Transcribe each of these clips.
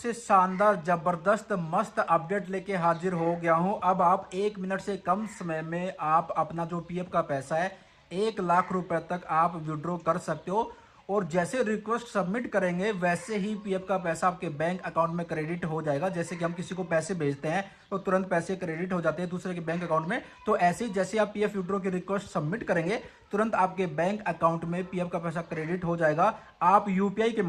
सबसे शानदार जबरदस्त मस्त अपडेट लेके हाजिर हो गया हूं। अब आप 1 मिनट से कम समय में आप अपना जो पीएफ का पैसा है 1 लाख रुपए तक आप विड्रॉ कर सकते हो। और जैसे रिक्वेस्ट सबमिट करेंगे वैसे ही पीएफ का पैसा आपके बैंक अकाउंट में क्रेडिट हो जाएगा। जैसे कि हम किसी को पैसे भेजते हैं तो तुरंत पैसे क्रेडिट हो जाते हैं दूसरे के बैंक अकाउंट में, तो ऐसे ही जैसे आप पीएफ विड्रॉ की रिक्वेस्ट सबमिट करेंगे तुरंत आपके बैंक अकाउंट में पीएफ का पैसा क्रेडिट हो जाएगा। आप यूपीआई के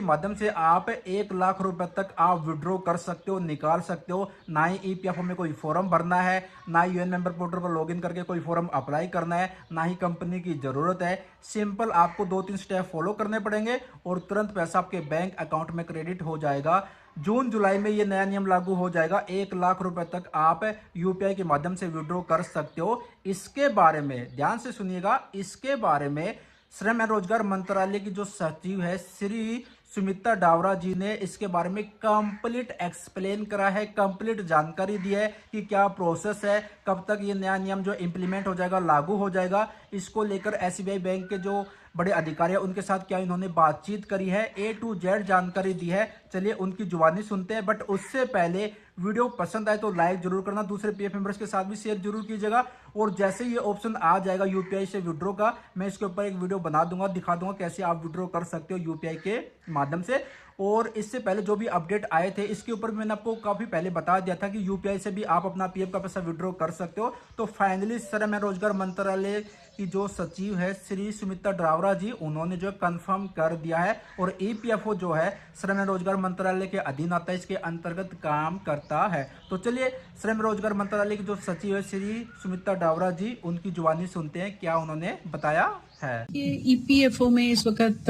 माध्यम से आप 1 लाख रुपए तक आप विड्रॉ कर सकते हो, निकाल सकते हो। ना ही ईपीएफओ में कोई फॉर्म भरना है, ना ही यूएन मेंबर पोर्टल पर लॉगिन करके कोई फॉर्म अप्लाई करना है, ना ही कंपनी की जरूरत है। सिंपल आपको 2-3 स्टेप फॉलो करने पड़ेंगे और तुरंत पैसा आपके बैंक अकाउंट में क्रेडिट हो जाएगा। जून जुलाई में ये नया नियम लागू हो जाएगा। 1 लाख रुपए तक आप यूपीआई के माध्यम से विड्रॉ कर सकते हो। इसके बारे में ध्यान से सुनिएगा, इसके बारे में श्रम एवं रोजगार मंत्रालय की जो सचिव है श्री सुमित्रा डावरा जी ने इसके बारे में कंप्लीट एक्सप्लेन करा है, कंप्लीट जानकारी दी है कि क्या प्रोसेस है, कब तक ये नया नियम जो इम्प्लीमेंट हो जाएगा, लागू हो जाएगा। इसको लेकर एसबीआई बैंक के जो बड़े अधिकारी है उनके साथ क्या इन्होंने बातचीत करी है, A to Z जानकारी दी है। चलिए उनकी जुबानी सुनते हैं, बट उससे पहले वीडियो पसंद आए तो लाइक जरूर करना, दूसरे पीएफ मेंबर्स के साथ भी शेयर जरूर कीजिएगा। और जैसे ये ऑप्शन आ जाएगा यूपीआई से विड्रॉ का, मैं इसके ऊपर एक वीडियो बना दूंगा, दिखा दूंगा कैसे आप विड्रॉ कर सकते हो यूपीआई के माध्यम से। और इससे पहले जो भी अपडेट आए थे इसके ऊपर मैंने आपको काफी पहले बता दिया था कि यूपीआई से भी आप अपना पीएफ का पैसा विड्रॉ कर सकते हो। तो फाइनली श्रम एवं रोजगार मंत्रालय की जो सचिव है श्री सुमित्रा डावरा जी, उन्होंने जो कंफर्म कर दिया है। और ईपीएफओ जो है श्रम एवं रोजगार मंत्रालय के अधीन आता है, इसके अंतर्गत काम करता है। तो चलिए श्रम एवं रोजगार मंत्रालय की जो सचिव है श्री सुमित्रा डावरा जी, उनकी जुबानी सुनते हैं क्या उन्होंने बताया है। ये ईपीएफओ में इस वक्त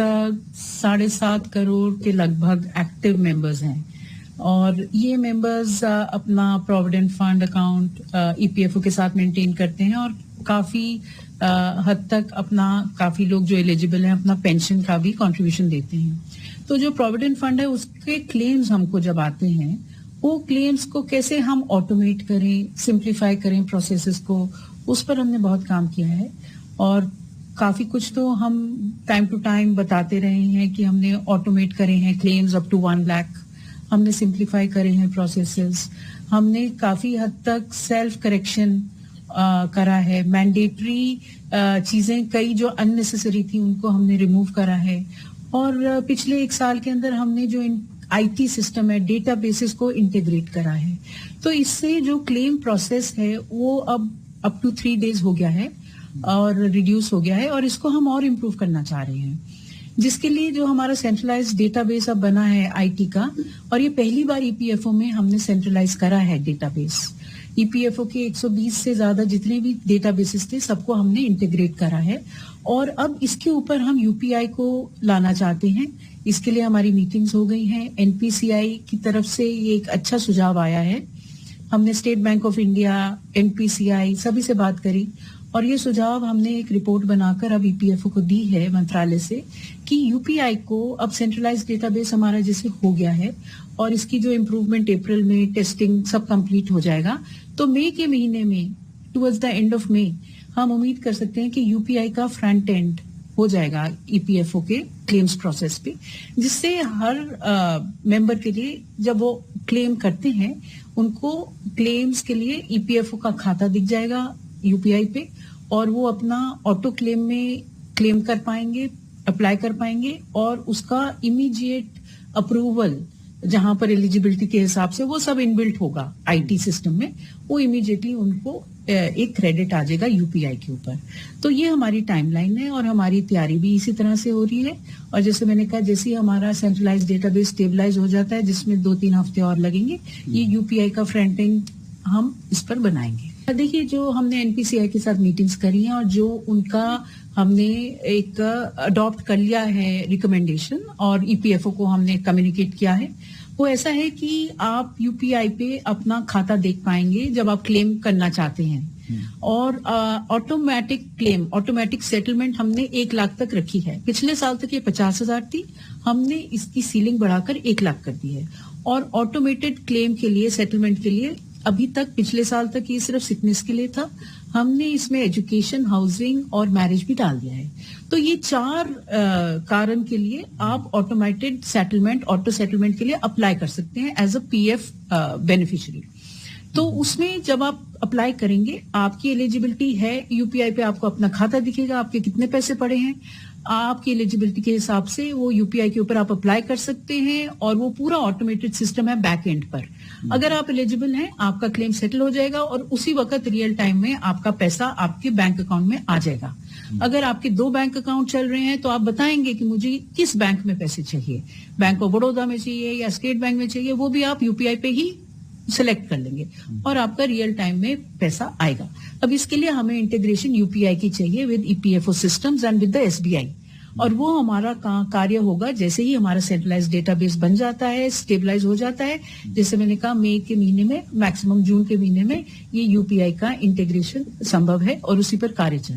7.5 करोड़ के लगभग एक्टिव मेंबर्स हैं और ये मेंबर्स अपना प्रोविडेंट फंड अकाउंट ईपीएफओ के साथ मेंटेन करते हैं और काफी हद तक अपना, काफी लोग जो एलिजिबल हैं अपना पेंशन का भी कंट्रीब्यूशन देते हैं। तो जो प्रोविडेंट फंड है उसके क्लेम्स हमको जब आते हैं, वो क्लेम्स को कैसे हम ऑटोमेट करें, सिंप्लीफाई करें प्रोसेसेस को, उस पर हमने बहुत काम किया है। और काफी कुछ तो हम टाइम टू टाइम बताते रहे हैं कि हमने ऑटोमेट करे हैं क्लेम्स अप टू 1 लाख, हमने सिंप्लीफाई करे हैं प्रोसेसेस, हमने काफी हद तक सेल्फ करेक्शन करा है, मैंडेटरी चीजें कई जो अननेसेसरी थी उनको हमने रिमूव करा है। और पिछले 1 साल के अंदर हमने जो आईटी सिस्टम है, डेटाबेसेस को इंटीग्रेट करा है। तो इससे जो क्लेम प्रोसेस है वो अब अप टू 3 डेज हो गया है और रिड्यूस हो गया है और इसको हम और इम्प्रूव करना चाह रहे हैं, जिसके लिए जो हमारा सेंट्रलाइज डेटाबेस अब बना है आईटी का, और ये पहली बार ईपीएफओ में हमने सेंट्रलाइज करा है डेटाबेस। ईपीएफओ के 120 से ज्यादा जितने भी डेटाबेसेस थे सबको हमने इंटीग्रेट करा है और अब इसके ऊपर हम यूपीआई को लाना चाहते हैं। इसके लिए हमारी मीटिंग्स हो गई हैं, एनपीसीआई की तरफ से ये एक अच्छा सुझाव आया है। हमने state bank of India, NPCI सभी से बात करी और ये सुझाव हमने एक रिपोर्ट बनाकर अब ईपीएफओ को दी है मंत्रालय से कि यूपीआई को अब सेंट्रलाइज डेटाबेस हमारा जैसे हो गया है और इसकी जो इम्प्रूवमेंट अप्रैल में टेस्टिंग सब कंप्लीट हो जाएगा, तो मई के महीने में towards the end of May हम उम्मीद कर सकते हैं कि यूपीआई का फ्रंट एंड हो जाएगा ईपीएफओ के क्लेम्स प्रोसेस पे, जिससे हर मेंबर के लिए जब वो क्लेम करते हैं उनको क्लेम्स के लिए ईपीएफओ का खाता दिख जाएगा यूपीआई पे और वो अपना ऑटो क्लेम में क्लेम कर पाएंगे, अप्लाई कर पाएंगे और उसका इमीडिएट अप्रूवल जहां पर एलिजिबिलिटी के हिसाब से वो सब इनबिल्ट होगा आईटी सिस्टम में, वो इमीडिएटली उनको एक क्रेडिट आ जाएगा यूपीआई के ऊपर। तो ये हमारी टाइमलाइन है और हमारी तैयारी भी इसी तरह से हो रही है। और जैसे मैंने कहा, जैसे ही हमारा सेंट्रलाइज डेटाबेस स्टेबलाइज हो जाता है, जिसमें 2-3 हफ्ते और लगेंगे, ये यूपीआई का फ्रंट एंड हम इस पर बनाएंगे। देखिए, जो हमने एनपीसीआई के साथ मीटिंग्स करी हैं और जो उनका हमने एक अडॉप्ट कर लिया है रिकमेंडेशन और ईपीएफओ को हमने कम्युनिकेट किया है, वो ऐसा है कि आप यूपीआई पे अपना खाता देख पाएंगे जब आप क्लेम करना चाहते हैं। और ऑटोमेटिक क्लेम, ऑटोमेटिक सेटलमेंट हमने 1 लाख तक रखी है। पिछले साल तक ये 50,000 थी, हमने इसकी सीलिंग बढ़ाकर 1 लाख कर दी है। और ऑटोमेटेड क्लेम के लिए, सेटलमेंट के लिए अभी तक पिछले साल तक ये सिर्फ सिकनेस के लिए था, हमने इसमें एजुकेशन, हाउसिंग और मैरिज भी डाल दिया है। तो ये 4 कारण के लिए आप ऑटोमेटेड सेटलमेंट, ऑटो सेटलमेंट के लिए अप्लाई कर सकते हैं एज अ पीएफ बेनिफिशियरी। तो उसमें जब आप अप्लाई करेंगे, आपकी एलिजिबिलिटी है, यूपीआई पे आपको अपना खाता दिखेगा, आपके कितने पैसे पड़े हैं, आपकी एलिजिबिलिटी के हिसाब से वो यूपीआई के ऊपर आप अप्लाई कर सकते हैं, और वो पूरा ऑटोमेटेड सिस्टम है बैक एंड पर। अगर आप एलिजिबल हैं, आपका क्लेम सेटल हो जाएगा और उसी वक्त रियल टाइम में आपका पैसा आपके बैंक अकाउंट में आ जाएगा। अगर आपके 2 बैंक अकाउंट चल रहे हैं तो आप बताएंगे कि मुझे किस बैंक में पैसे चाहिए, बैंक ऑफ बड़ौदा में चाहिए या स्टेट बैंक में चाहिए, वो भी आप यूपीआई पे ही सिलेक्ट कर लेंगे और आपका रियल टाइम में पैसा आएगा। अब इसके लिए हमें इंटीग्रेशन यूपीआई की चाहिए with EPFO systems and with the SBI, और वो हमारा कार्य होगा जैसे ही हमारा सेंट्रलाइज डेटाबेस बन जाता है, स्टेबलाइज हो जाता है। जैसे मैंने कहा, मई के महीने में, मैक्सिमम जून के महीने में ये यूपीआई का इंटीग्रेशन संभव है और उसी पर कार्य चल